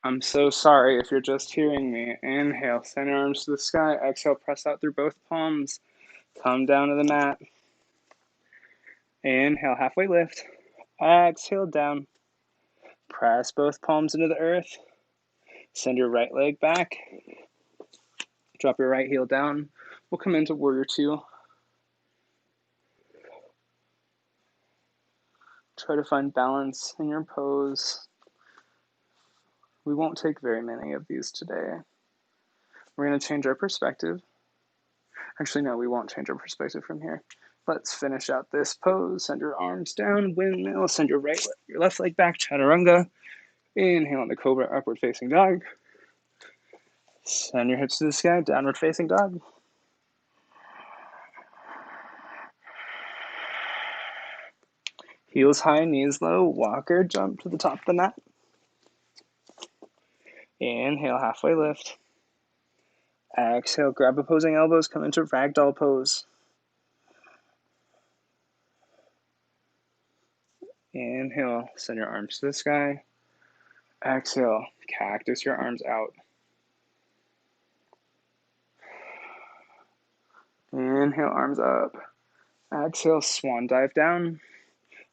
I'm so sorry if you're just hearing me. Inhale, send your arms to the sky. Exhale, press out through both palms. Come down to the mat. Inhale, halfway lift. Exhale, down. Press both palms into the earth. Send your right leg back. Drop your right heel down. We'll come into warrior two. Try to find balance in your pose. We won't take very many of these today. We're going to change our perspective. Actually, no, we won't change our perspective from here. Let's finish out this pose. Send your arms down, windmill. Send your left leg back, chaturanga. Inhale into cobra, upward facing dog. Send your hips to the sky, downward facing dog. Heels high, knees low, walker, jump to the top of the mat. Inhale, halfway lift. Exhale, grab opposing elbows, come into ragdoll pose. Inhale, send your arms to the sky. Exhale, cactus your arms out. Inhale, arms up. Exhale, swan dive down.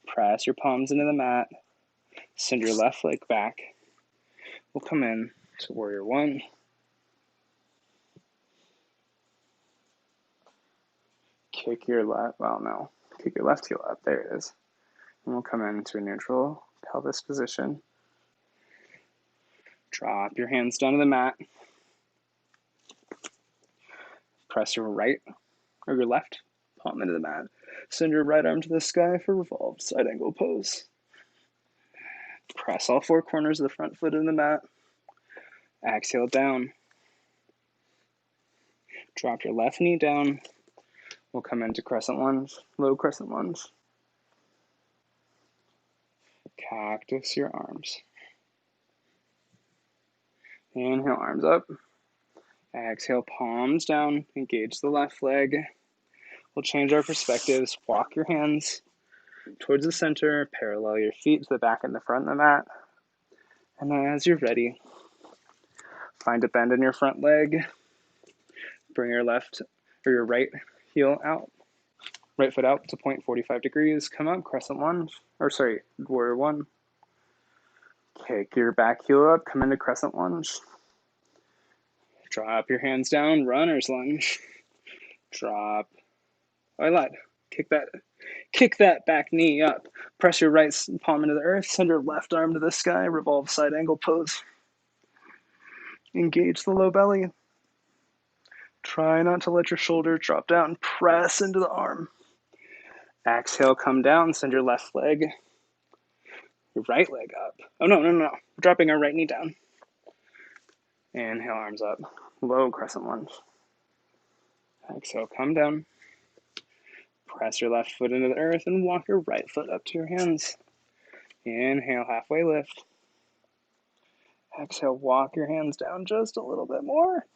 Press your palms into the mat. Send your left leg back. We'll come in to warrior one. Kick your left heel up. There it is. And we'll come into a neutral pelvis position. Drop your hands down to the mat. Press your right or your left palm into the mat. Send your right arm to the sky for revolved side angle pose. Press all four corners of the front foot in the mat. Exhale down. Drop your left knee down. We'll come into crescent lunge, low crescent lunge. Cactus your arms. Inhale, arms up. Exhale, palms down. Engage the left leg. We'll change our perspectives. Walk your hands towards the center. Parallel your feet to the back and the front of the mat. And then as you're ready, find a bend in your front leg. Bring your left or your right heel out. Right foot out to point 45 degrees. Come up, crescent lunge. Warrior one. Kick your back heel up. Come into crescent lunge. Drop your hands down. Runner's lunge. Drop. I lied. Kick that back knee up. Press your right palm into the earth. Send your left arm to the sky. Revolve side angle pose. Engage the low belly. Try not to let your shoulder drop down. Press into the arm. Exhale, come down. Send your left leg, your right leg up. Oh, no. Dropping our right knee down. Inhale, arms up. Low crescent lunge. Exhale, come down. Press your left foot into the earth and walk your right foot up to your hands. Inhale, halfway lift. Exhale, walk your hands down just a little bit more.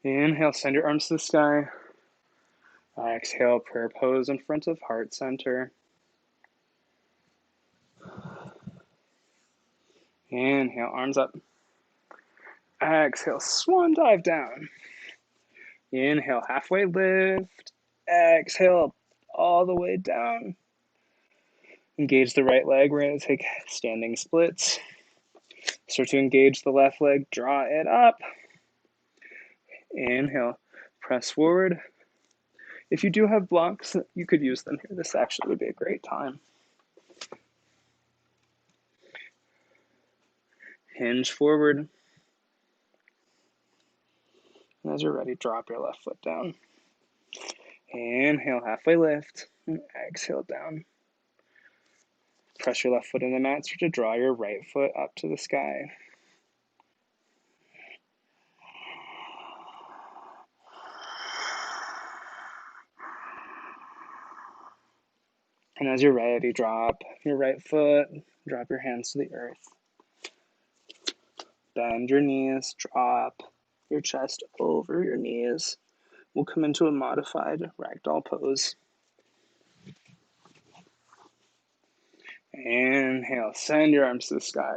Inhale, send your arms to the sky. Exhale, prayer pose in front of heart center. Inhale, arms up. Exhale, swan dive down. Inhale, halfway lift. Exhale, all the way down. Engage the right leg. We're going to take standing splits. Start to engage the left leg. Draw it up. Inhale, press forward. If you do have blocks, you could use them here. This actually would be a great time. Hinge forward. And as you're ready, drop your left foot down. Inhale, halfway lift. And exhale down. Press your left foot in the mat. Start to draw your right foot up to the sky. And as you're ready, drop your right foot, drop your hands to the earth. Bend your knees, drop your chest over your knees. We'll come into a modified ragdoll pose. Inhale, send your arms to the sky.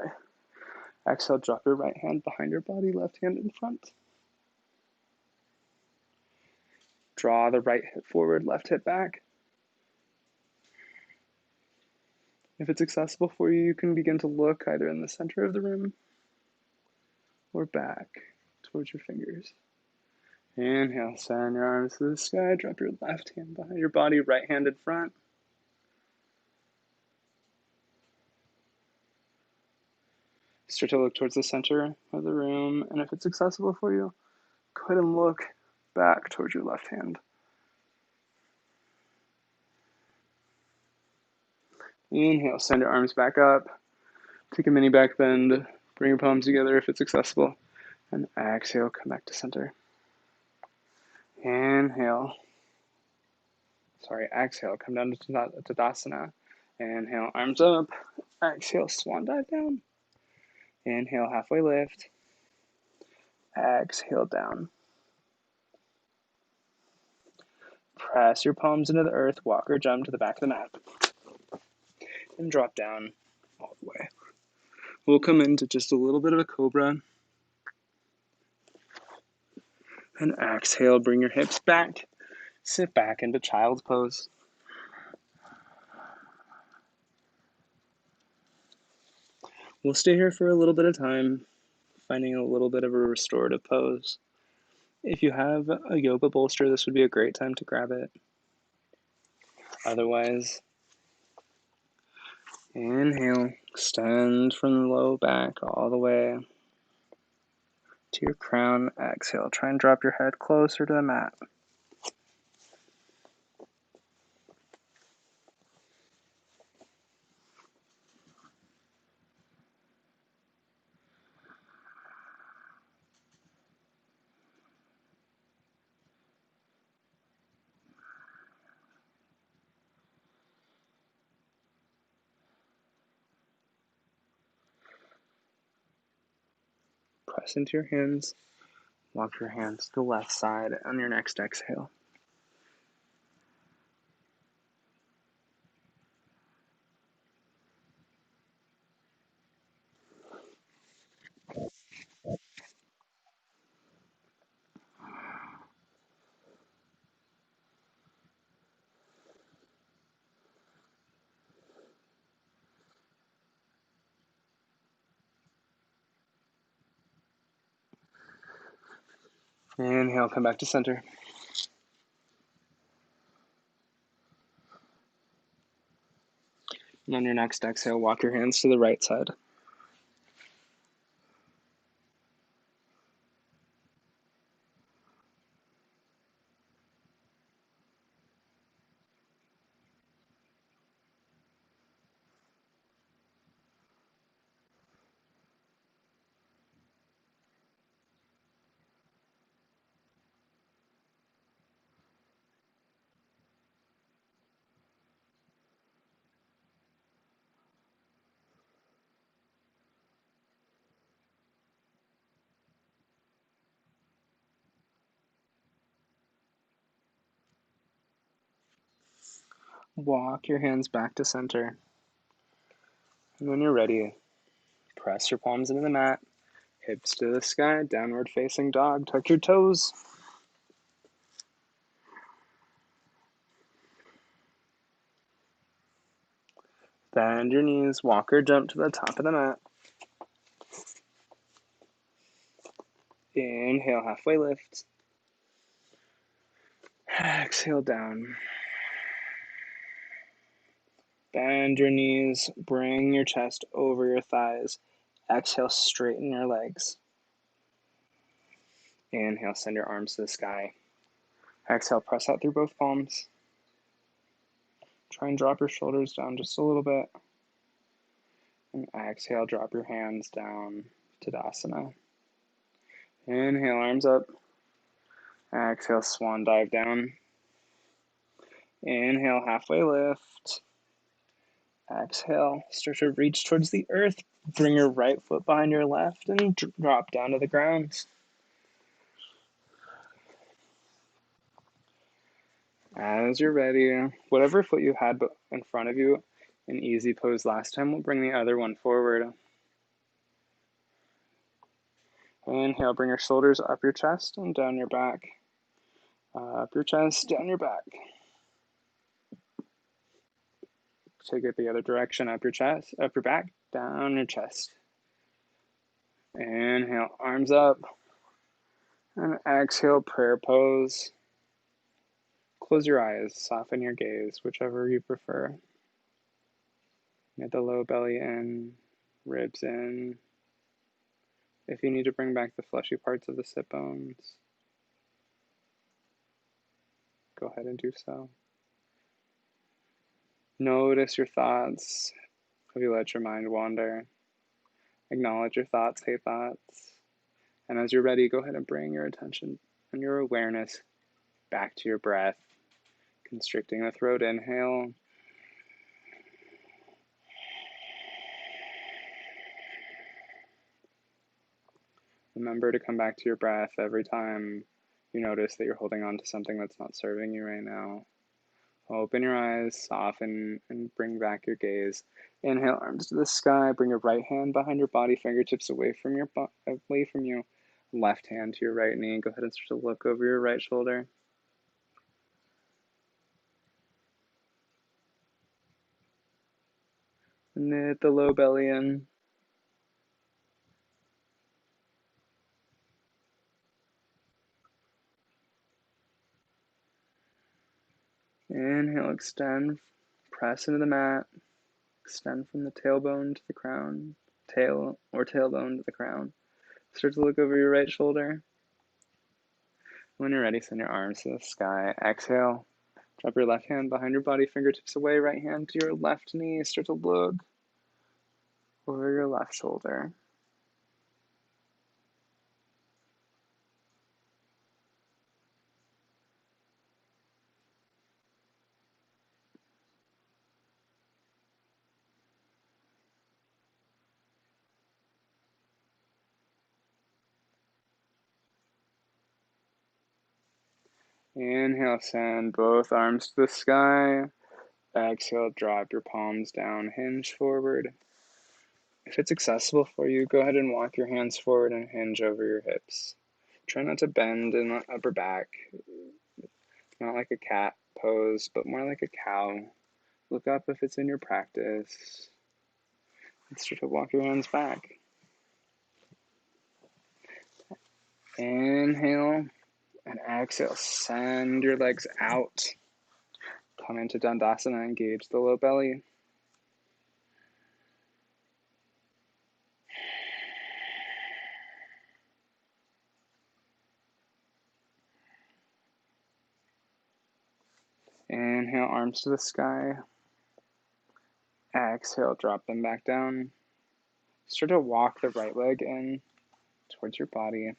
Exhale, drop your right hand behind your body, left hand in front. Draw the right hip forward, left hip back. If it's accessible for you, you can begin to look either in the center of the room or back towards your fingers. Inhale, send your arms to the sky. Drop your left hand behind your body, right hand in front. Start to look towards the center of the room, and if it's accessible for you, go ahead and look back towards your left hand. Inhale, send your arms back up. Take a mini back bend. Bring your palms together if it's accessible. And exhale, come back to center. Inhale. Exhale, come down to Tadasana. Inhale, arms up. Exhale, swan dive down. Inhale, halfway lift. Exhale, down. Press your palms into the earth. Walk or jump to the back of the mat. And drop down all the way. We'll come into just a little bit of a cobra. And exhale, bring your hips back. Sit back into child's pose. We'll stay here for a little bit of time, finding a little bit of a restorative pose. If you have a yoga bolster, this would be a great time to grab it. Otherwise, inhale, extend from the low back all the way to your crown. Exhale, try and drop your head closer to the mat. Press into your hands. Walk your hands to the left side on your next exhale. Inhale, come back to center. And on your next exhale, walk your hands to the right side. Walk your hands back to center. And when you're ready, press your palms into the mat, hips to the sky, downward facing dog. Tuck your toes. Bend your knees, walk or jump to the top of the mat. Inhale, halfway lift. Exhale, down. Bend your knees, bring your chest over your thighs. Exhale, straighten your legs. Inhale, send your arms to the sky. Exhale, press out through both palms. Try and drop your shoulders down just a little bit. And exhale, drop your hands down to Tadasana. Inhale, arms up. Exhale, swan dive down. Inhale, halfway lift. Exhale, start to reach towards the earth. Bring your right foot behind your left and drop down to the ground. As you're ready, whatever foot you had in front of you, An easy pose last time. We'll bring the other one forward. Inhale, bring your shoulders up your chest and down your back. Up your chest, down your back. Take it the other direction, up your chest, up your back, down your chest. Inhale, arms up. And exhale, prayer pose. Close your eyes, soften your gaze, whichever you prefer. Get the low belly in, ribs in. If you need to bring back the fleshy parts of the sit bones, go ahead and do so. Notice your thoughts. Have you let your mind wander? Acknowledge your thoughts, hey thoughts. And as you're ready, go ahead and bring your attention and your awareness back to your breath. Constricting the throat, inhale. Remember to come back to your breath every time you notice that you're holding on to something that's not serving you right now. Open your eyes, soften, and bring back your gaze. Inhale, arms to the sky. Bring your right hand behind your body, fingertips away from you. Left hand to your right knee. Go ahead and start to look over your right shoulder. Knit the low belly in. Inhale, extend. Press into the mat. Extend from the tailbone to the crown. Tailbone to the crown. Start to look over your right shoulder. When you're ready, send your arms to the sky. Exhale. Drop your left hand behind your body, fingertips away, right hand to your left knee. Start to look over your left shoulder. Inhale, send both arms to the sky. Exhale, drop your palms down, hinge forward. If it's accessible for you, go ahead and walk your hands forward and hinge over your hips. Try not to bend in the upper back. Not like a cat pose, but more like a cow. Look up if it's in your practice. And start to walk your hands back. Inhale and exhale. Send your legs out. Come into Dandasana, engage the low belly. Inhale, arms to the sky. Exhale, drop them back down. Start to walk the right leg in towards your body.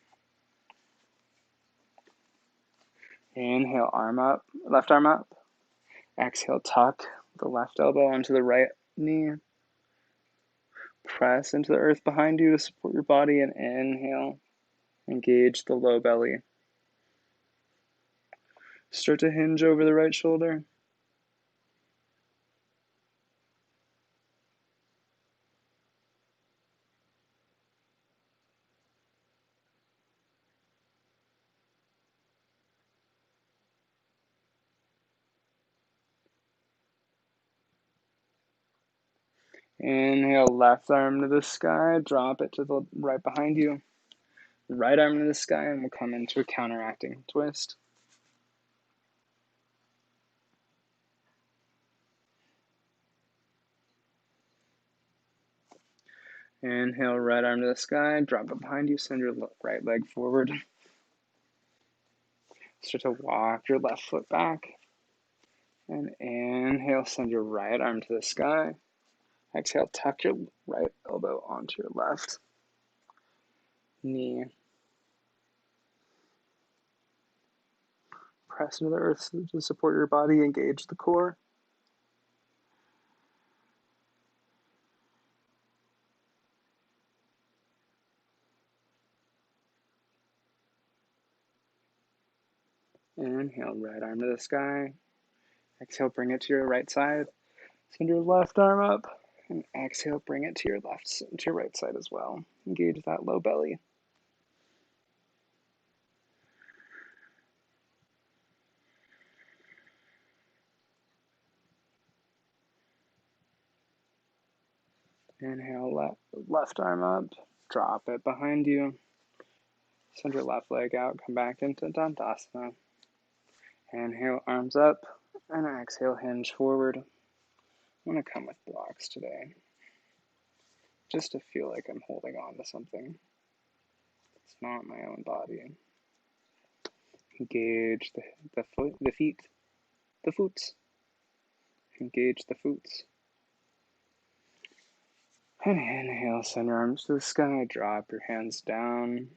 Inhale, arm up, left arm up. Exhale, tuck the left elbow onto the right knee. Press into the earth behind you to support your body, and inhale. Engage the low belly. Start to hinge over the right shoulder. Inhale, left arm to the sky, drop it to the right behind you. Right arm to the sky, and we'll come into a counteracting twist. Inhale, right arm to the sky, drop it behind you, send your right leg forward. Start to walk your left foot back. And inhale, send your right arm to the sky. Exhale, tuck your right elbow onto your left knee. Press into the earth to support your body, engage the core. Inhale, right arm to the sky. Exhale, bring it to your right side. Send your left arm up and exhale, bring it to your right side as well. Engage that low belly. Inhale, left arm up, drop it behind you. Send your left leg out, come back into Dandasana. Inhale, arms up, and exhale, hinge forward. I'm going to come with blocks today, just to feel like I'm holding on to something. It's not my own body. Engage the feet, the foots. Engage the foots. And inhale, send your arms to the sky, drop your hands down.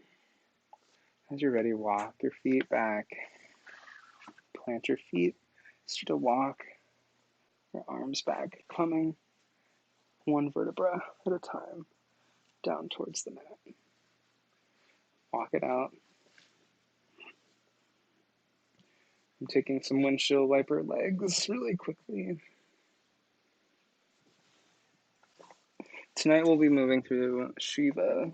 As you're ready, walk your feet back. Plant your feet, start to walk your arms back, coming one vertebra at a time down towards the mat. Walk it out. I'm taking some windshield wiper legs really quickly. Tonight we'll be moving through Shiva,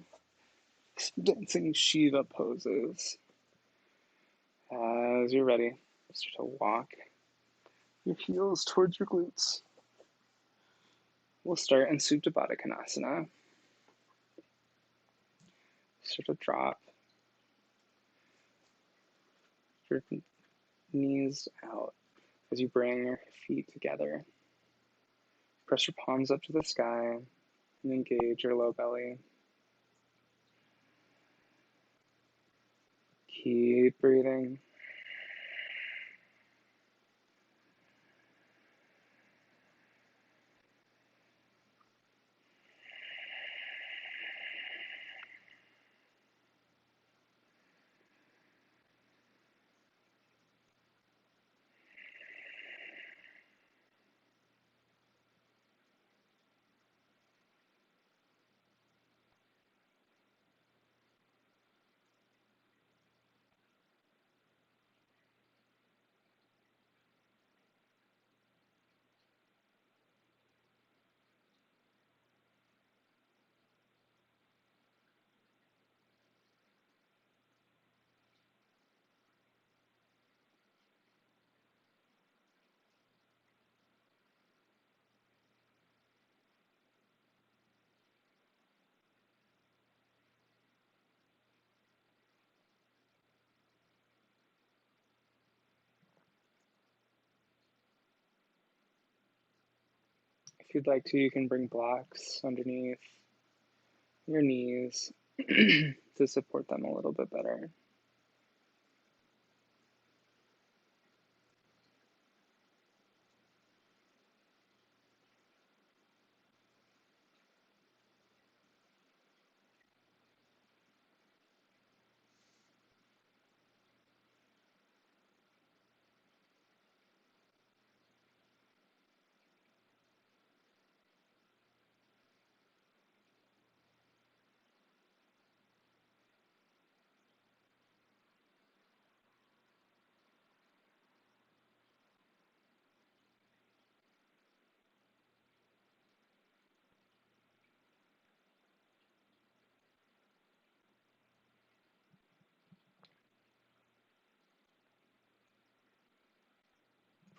dancing Shiva poses. As you're ready, start to walk your heels towards your glutes. We'll start in Supta Baddha Konasana. Start to drop your knees out as you bring your feet together. Press your palms up to the sky and engage your low belly. Keep breathing. If you'd like to, you can bring blocks underneath your knees to support them a little bit better.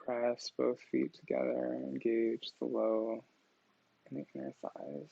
Press both feet together, engage the low and the inner thighs.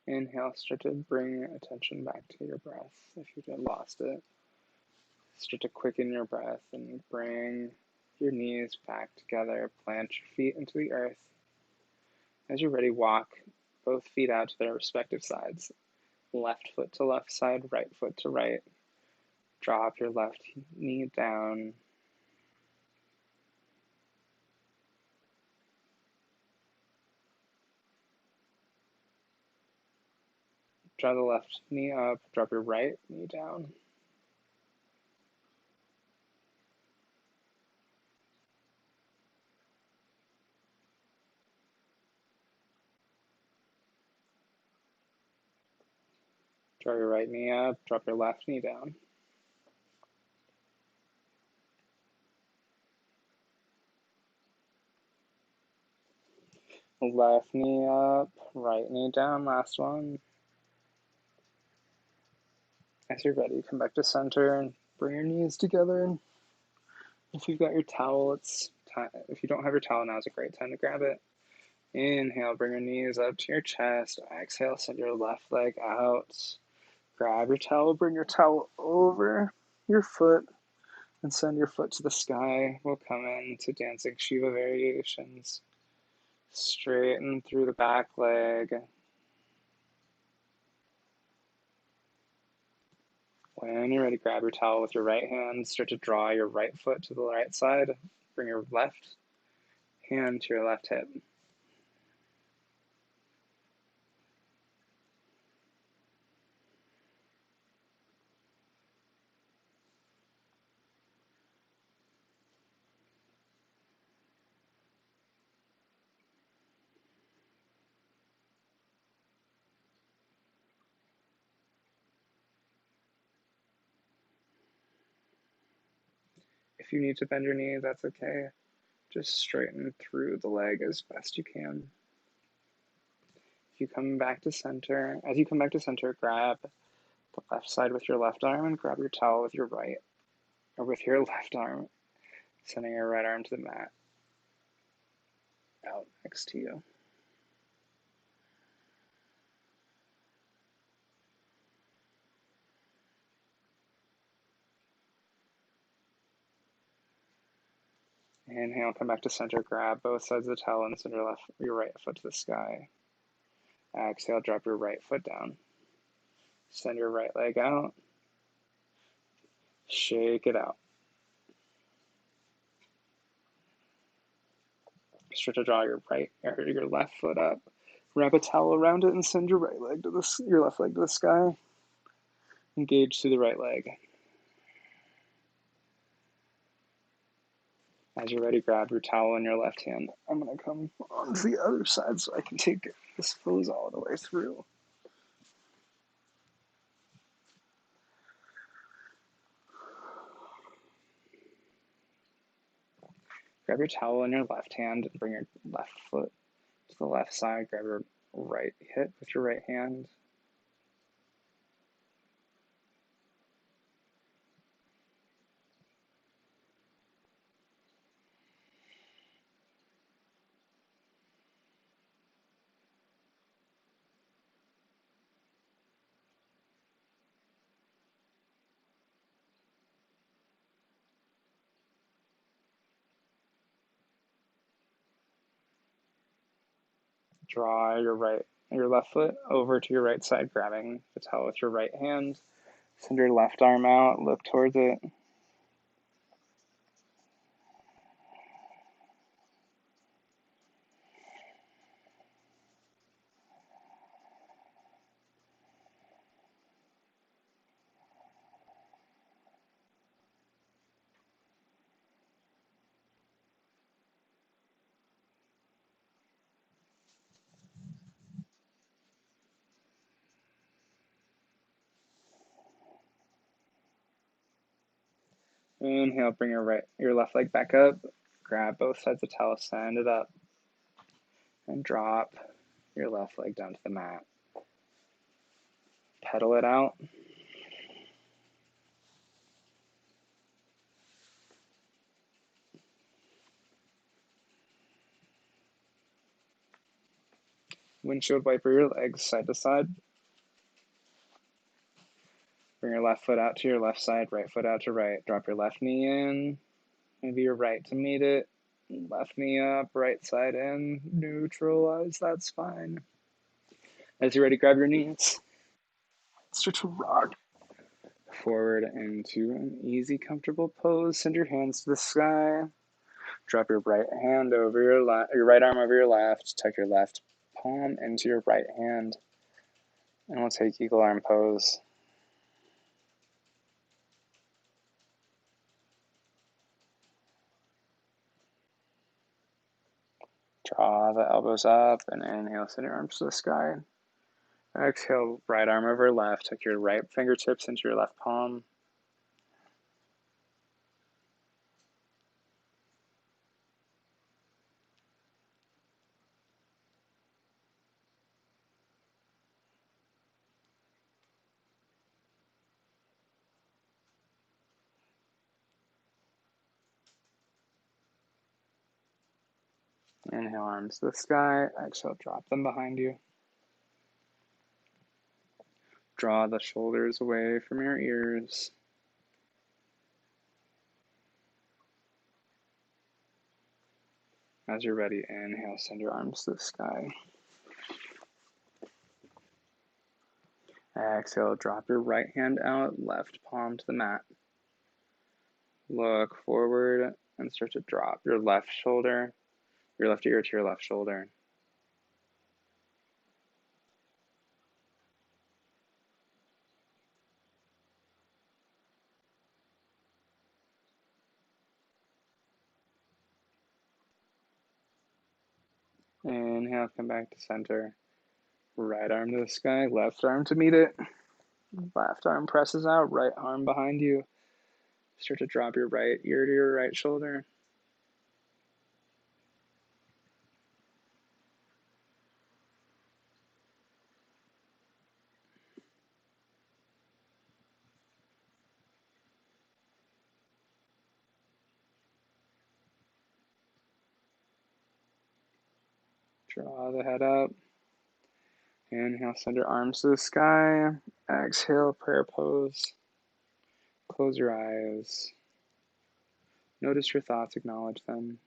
Inhale, start to bring attention back to your breath if you've lost it. Start to quicken your breath and bring your knees back together. Plant your feet into the earth. As you're ready, walk both feet out to their respective sides. Left foot to left side, right foot to right. Drop your left knee down. Draw the left knee up. Drop your right knee down. Draw your right knee up. Drop your left knee down. Left knee up. Right knee down. Last one. As you're ready, come back to center and bring your knees together. If you've got your towel, it's time. If you don't have your towel, now is a great time to grab it. Inhale, bring your knees up to your chest. Exhale, send your left leg out. Grab your towel, bring your towel over your foot, and send your foot to the sky. We'll come into dancing Shiva variations. Straighten through the back leg. When you're ready, grab your towel with your right hand. Start to draw your right foot to the right side. Bring your left hand to your left hip. If you need to bend your knee, that's okay. Just straighten through the leg as best you can. If you come back to center, as you come back to center, grab the left side with your left arm and grab your towel with your right, or with your left arm, sending your right arm to the mat, out next to you. Inhale, come back to center, grab both sides of the towel and send your right foot to the sky. Exhale, drop your right foot down. Send your right leg out. Shake it out. Start to draw your left foot up. Wrap a towel around it and send your your left leg to the sky. Engage through the right leg. As you're ready, grab your towel in your left hand. I'm going to come on to the other side so I can take this pose all the way through. Grab your towel in your left hand and bring your left foot to the left side. Grab your right hip with your right hand. Draw your left foot over to your right side, grabbing the towel with your right hand. Send your left arm out, look towards it. Inhale, bring your left leg back up. Grab both sides of the towel, send it up, and drop your left leg down to the mat. Pedal it out. Windshield wiper your legs side to side. Bring your left foot out to your left side, right foot out to right. Drop your left knee in, maybe your right to meet it. Left knee up, right side in, neutralize, that's fine. As you're ready, grab your knees. Start to rock forward into an easy, comfortable pose. Send your hands to the sky. Drop your right hand over your right arm over your left. Tuck your left palm into your right hand. And we'll take eagle arm pose. Draw the elbows up and inhale, send your arms to the sky. Exhale, right arm over left. Tuck your right fingertips into your left palm. Inhale, arms to the sky. Exhale, drop them behind you. Draw the shoulders away from your ears. As you're ready, inhale, send your arms to the sky. Exhale, drop your right hand out, left palm to the mat. Look forward and start to drop your left shoulder, your left ear to your left shoulder. Inhale, come back to center. Right arm to the sky, left arm to meet it. Left arm presses out, right arm behind you. Start to drop your right ear to your right shoulder. Draw the head up. Inhale, send your arms to the sky. Exhale, prayer pose. Close your eyes. Notice your thoughts, acknowledge them.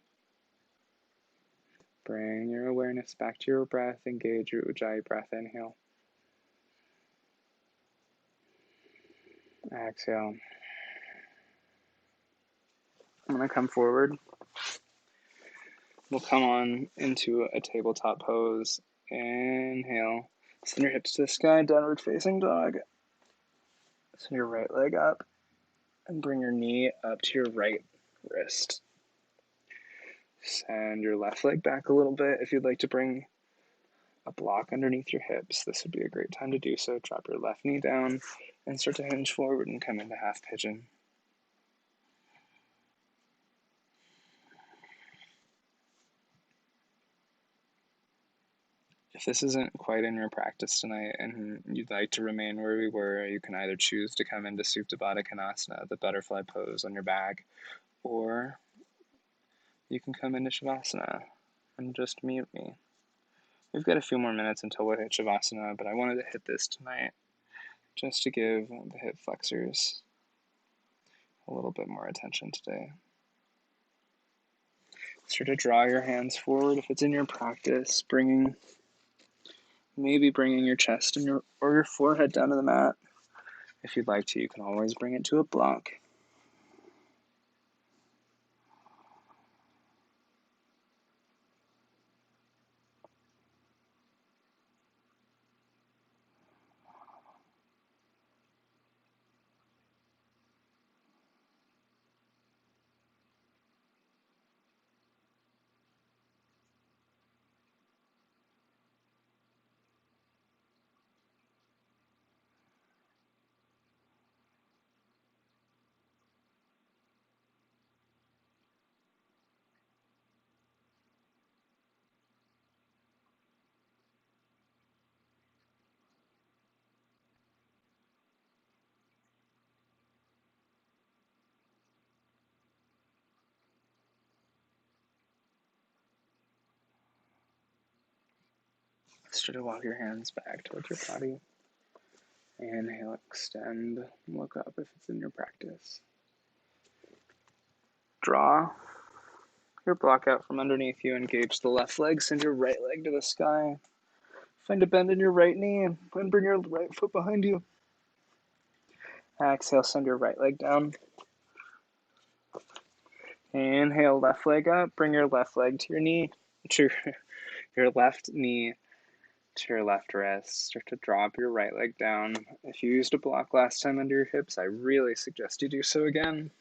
Bring your awareness back to your breath. Engage your Ujjayi breath. Inhale. Exhale. I'm going to come forward. We'll come on into a tabletop pose. Inhale. Send your hips to the sky, downward facing dog. Send your right leg up and bring your knee up to your right wrist. Send your left leg back a little bit. If you'd like to bring a block underneath your hips, this would be a great time to do so. Drop your left knee down and start to hinge forward and come into half pigeon. If this isn't quite in your practice tonight and you'd like to remain where we were, you can either choose to come into Supta Baddha Konasana, the butterfly pose on your back, or you can come into Shavasana and just mute me. We've got a few more minutes until we hit Shavasana, but I wanted to hit this tonight just to give the hip flexors a little bit more attention today. Start to draw your hands forward if it's in your practice, maybe bringing your chest and your forehead down to the mat. If you'd like to, you can always bring it to a block. Start to walk your hands back towards your body. Inhale, extend, look up if it's in your practice. Draw your block out from underneath you, engage the left leg, send your right leg to the sky. Find a bend in your right knee and bring your right foot behind you. Exhale, send your right leg down. Inhale, left leg up, bring your left leg to your knee, to your left knee, to your left wrist. Start to drop your right leg down. If you used a block last time under your hips, I really suggest you do so again.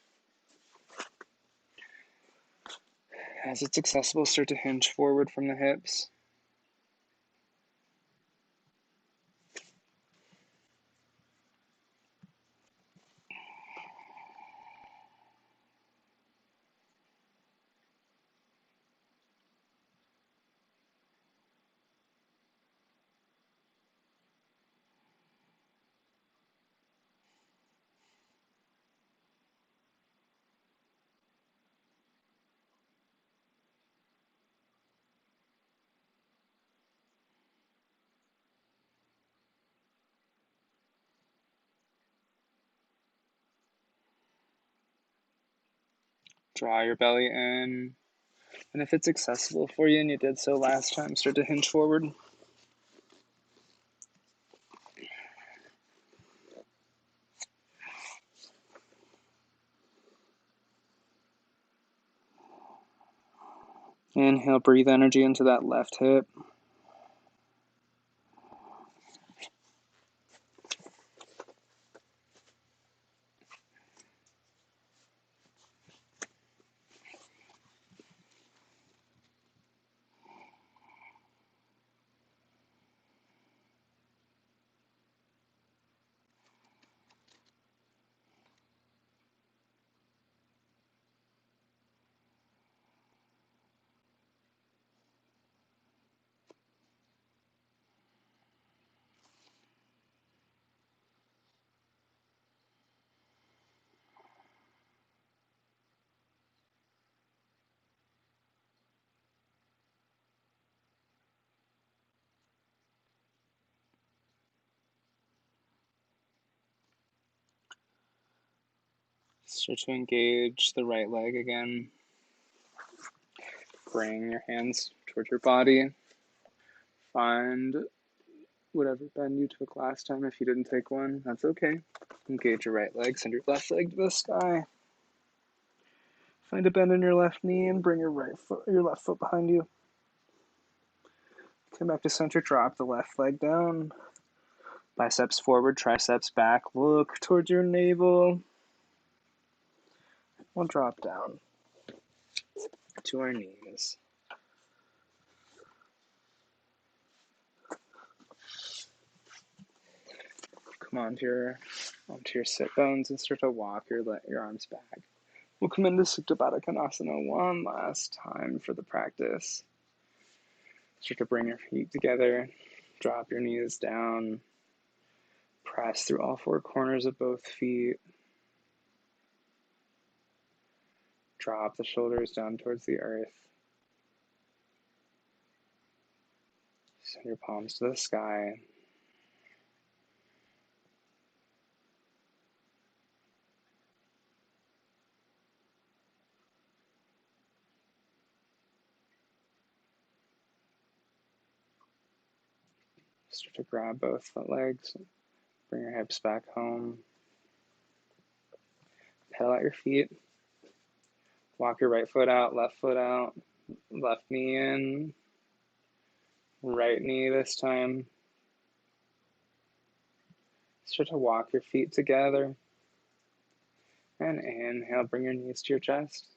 As it's accessible, start to hinge forward from the hips. Draw your belly in. And if it's accessible for you and you did so last time, start to hinge forward. Inhale, breathe energy into that left hip. Start to engage the right leg again. Bring your hands towards your body. Find whatever bend you took last time. If you didn't take one, that's okay. Engage your right leg, send your left leg to the sky. Find a bend in your left knee and bring your left foot behind you. Come back to center, drop the left leg down. Biceps forward, triceps back. Look towards your navel. We'll drop down to our knees. Come onto your sit bones and start to walk your arms back. We'll come into Supta Baddha Konasana one last time for the practice. Start to bring your feet together, drop your knees down, press through all four corners of both feet. Drop the shoulders down towards the earth. Send your palms to the sky. Start to grab both foot legs. Bring your hips back home. Pedal out your feet. Walk your right foot out, left knee in, right knee this time. Start to walk your feet together. And inhale, bring your knees to your chest.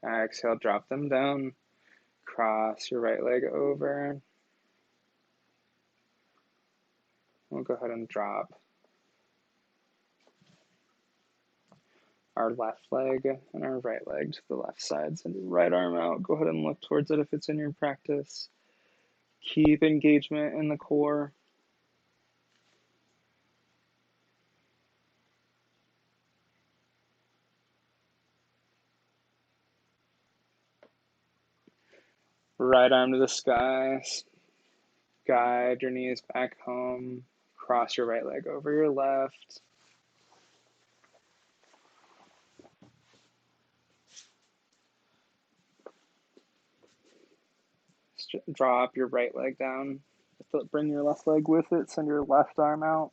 Exhale, drop them down. Cross your right leg over. We'll go ahead and drop our left leg and our right leg to the left side. Send your right arm out. Go ahead and look towards it if it's in your practice. Keep engagement in the core. Right arm to the sky. Guide your knees back home. Cross your right leg over your left. Drop your right leg down. Bring your left leg with it. Send your left arm out.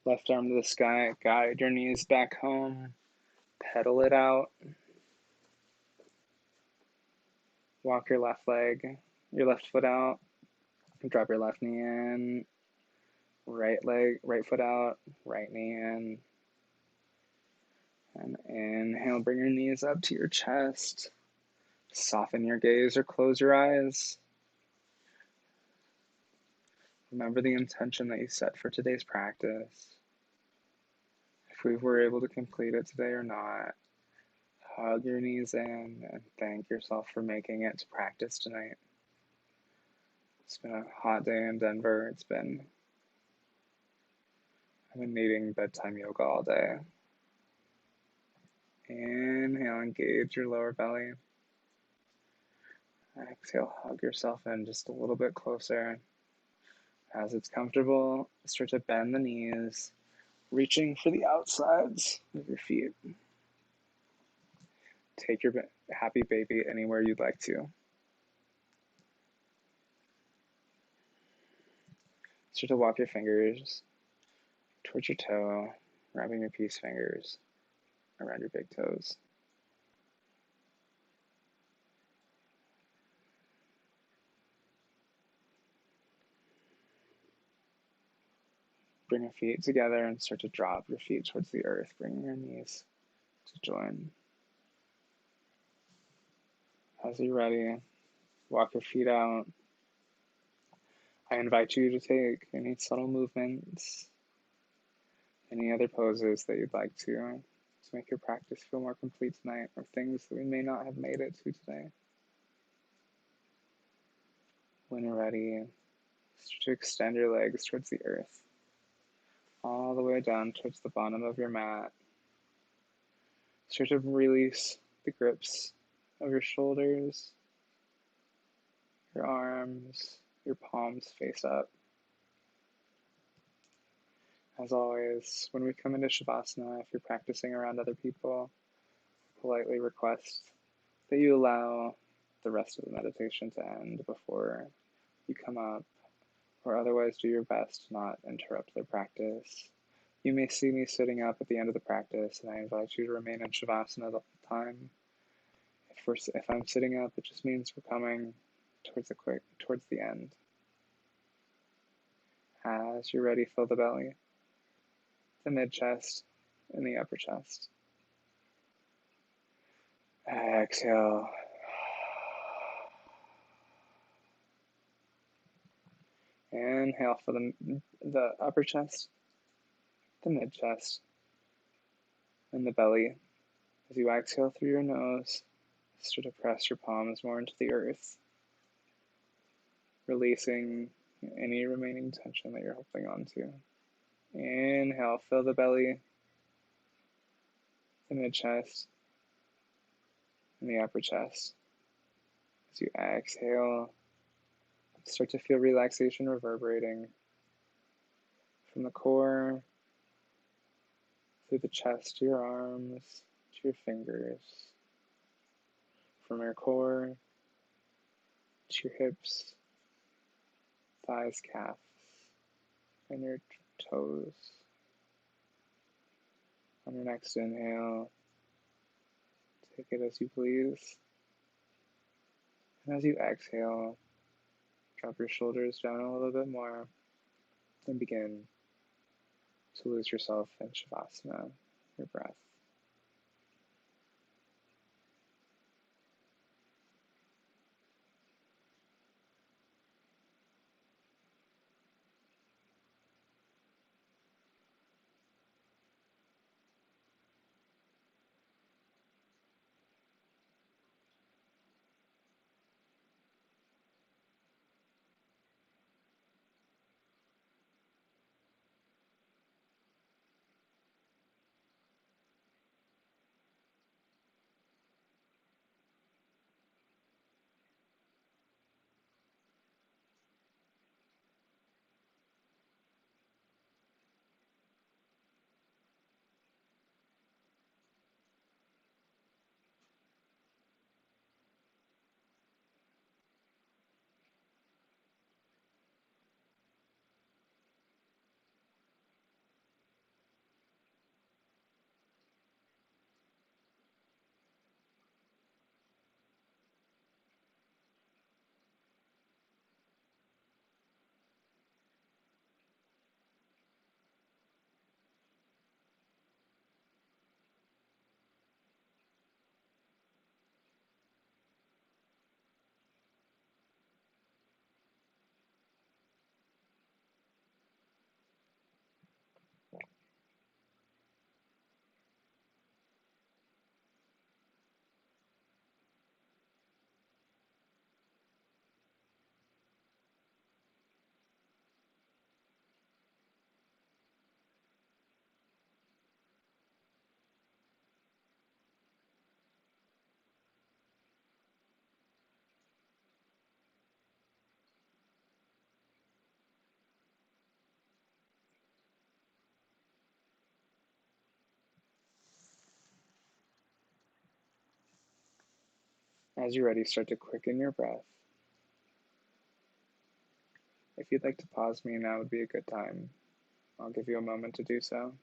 Left arm to the sky. Guide your knees back home. Pedal it out. Walk your left foot out. Drop your left knee in. Right foot out. Right knee in. And inhale, bring your knees up to your chest. Soften your gaze or close your eyes. Remember the intention that you set for today's practice. If we were able to complete it today or not, hug your knees in and thank yourself for making it to practice tonight. It's been a hot day in Denver. I've been needing bedtime yoga all day. Inhale, engage your lower belly. Exhale, hug yourself in just a little bit closer. As it's comfortable, start to bend the knees, reaching for the outsides of your feet. Take your happy baby anywhere you'd like to. Start to walk your fingers towards your toe, wrapping your peace fingers around your big toes. Bring your feet together and start to drop your feet towards the earth, bringing your knees to join. As you're ready, walk your feet out. I invite you to take any subtle movements, any other poses that you'd like to make your practice feel more complete tonight, or things that we may not have made it to today. When you're ready, start to extend your legs towards the earth, all the way down towards the bottom of your mat. Start to release the grips of your shoulders, your arms, your palms face up. As always, when we come into Shavasana, if you're practicing around other people, politely request that you allow the rest of the meditation to end before you come up, or otherwise do your best to not interrupt their practice. You may see me sitting up at the end of the practice, and I invite you to remain in Shavasana the whole time. If I'm sitting up, it just means we're coming towards the end. As you're ready, fill the belly, the mid-chest, and the upper chest. Exhale. Inhale for the upper chest, the mid-chest, and the belly. As you exhale through your nose, start to press your palms more into the earth, releasing any remaining tension that you're holding on to. Inhale, fill the belly, the mid-chest, and the upper chest. As you exhale, start to feel relaxation reverberating from the core, through the chest to your arms, to your fingers, from your core to your hips, thighs, calves, and your toes. On your next inhale, take it as you please. And as you exhale, drop your shoulders down a little bit more and begin to lose yourself in Shavasana, your breath. As you're ready, start to quicken your breath. If you'd like to pause me, now would be a good time. I'll give you a moment to do so.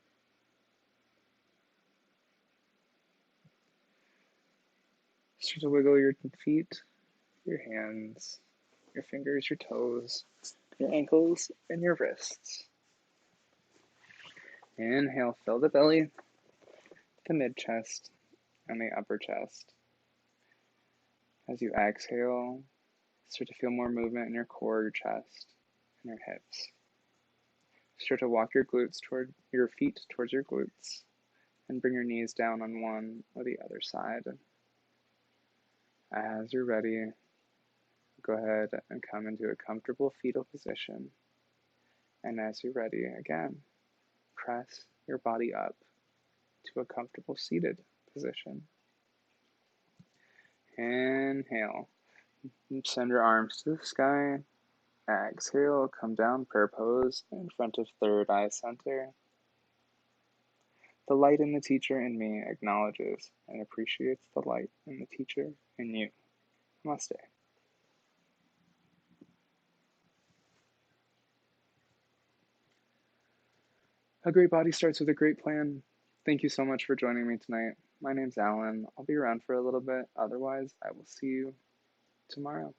Start to wiggle your feet, your hands, your fingers, your toes, your ankles, and your wrists. Inhale, fill the belly, the mid-chest, and the upper chest. As you exhale, start to feel more movement in your core, your chest, and your hips. Start to walk your feet towards your glutes, and bring your knees down on one or the other side. As you're ready, go ahead and come into a comfortable fetal position. And as you're ready, again, press your body up to a comfortable seated position. Inhale, send your arms to the sky. Exhale, come down, prayer pose in front of third eye center. The light in the teacher in me acknowledges and appreciates the light in the teacher in you. Namaste. A great body starts with a great plan. Thank you so much for joining me tonight. My name's Alan. I'll be around for a little bit. Otherwise, I will see you tomorrow.